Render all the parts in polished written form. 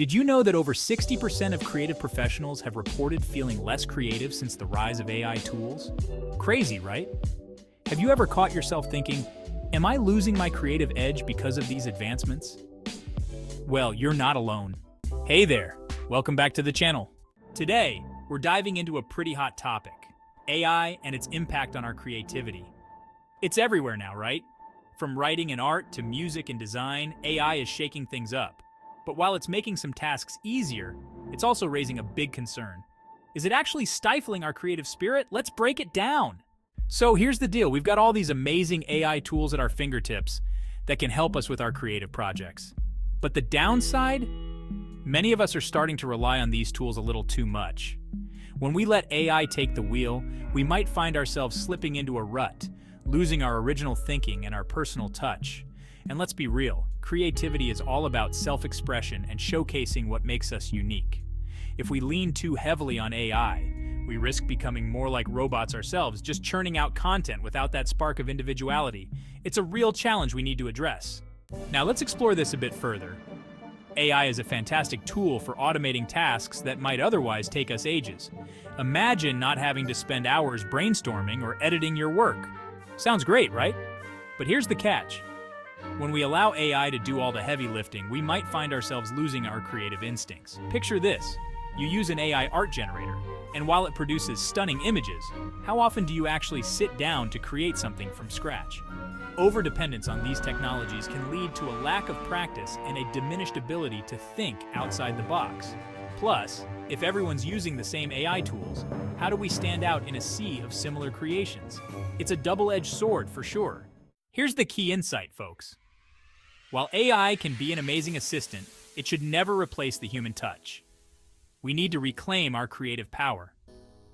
Did you know that over 60% of creative professionals have reported feeling less creative since the rise of AI tools? Crazy, right? Have you ever caught yourself thinking, am I losing my creative edge because of these advancements? Well, you're not alone. Hey there, welcome back to the channel. Today, we're diving into a pretty hot topic, AI and its impact on our creativity. It's everywhere now, right? From writing and art to music and design, AI is shaking things up. But while it's making some tasks easier, it's also raising a big concern. Is it actually stifling our creative spirit? Let's break it down. So here's the deal. We've got all these amazing AI tools at our fingertips that can help us with our creative projects. But the downside? Many of us are starting to rely on these tools a little too much. When we let AI take the wheel, we might find ourselves slipping into a rut, losing our original thinking and our personal touch. And let's be real, creativity is all about self-expression and showcasing what makes us unique. If we lean too heavily on AI, we risk becoming more like robots ourselves, just churning out content without that spark of individuality. It's a real challenge we need to address. Now let's explore this a bit further. AI is a fantastic tool for automating tasks that might otherwise take us ages. Imagine not having to spend hours brainstorming or editing your work. Sounds great, right? But here's the catch. When we allow AI to do all the heavy lifting, we might find ourselves losing our creative instincts. Picture this. You use an AI art generator, and while it produces stunning images, how often do you actually sit down to create something from scratch? Overdependence on these technologies can lead to a lack of practice and a diminished ability to think outside the box. Plus, if everyone's using the same AI tools, how do we stand out in a sea of similar creations? It's a double-edged sword for sure. Here's the key insight, folks. While AI can be an amazing assistant, it should never replace the human touch. We need to reclaim our creative power.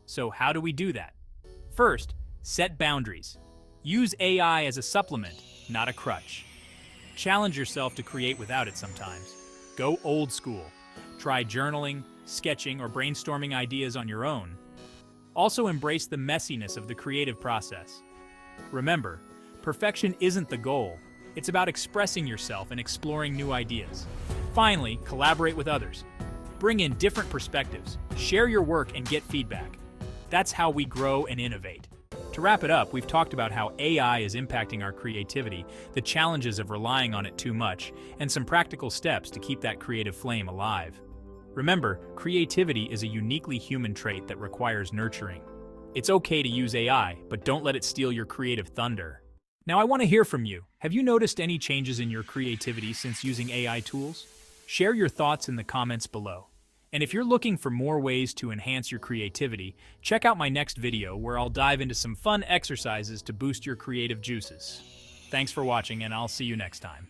So how do we do that? First, set boundaries. Use AI as a supplement, not a crutch. Challenge yourself to create without it sometimes. Go old school. Try journaling, sketching, or brainstorming ideas on your own. Also embrace the messiness of the creative process. Remember, perfection isn't the goal. It's about expressing yourself and exploring new ideas. Finally, collaborate with others. Bring in different perspectives, share your work, and get feedback. That's how we grow and innovate. To wrap it up, we've talked about how AI is impacting our creativity, the challenges of relying on it too much, and some practical steps to keep that creative flame alive. Remember, creativity is a uniquely human trait that requires nurturing. It's okay to use AI, but don't let it steal your creative thunder. Now I want to hear from you. Have you noticed any changes in your creativity since using AI tools? Share your thoughts in the comments below. And if you're looking for more ways to enhance your creativity, check out my next video where I'll dive into some fun exercises to boost your creative juices. Thanks for watching, and I'll see you next time.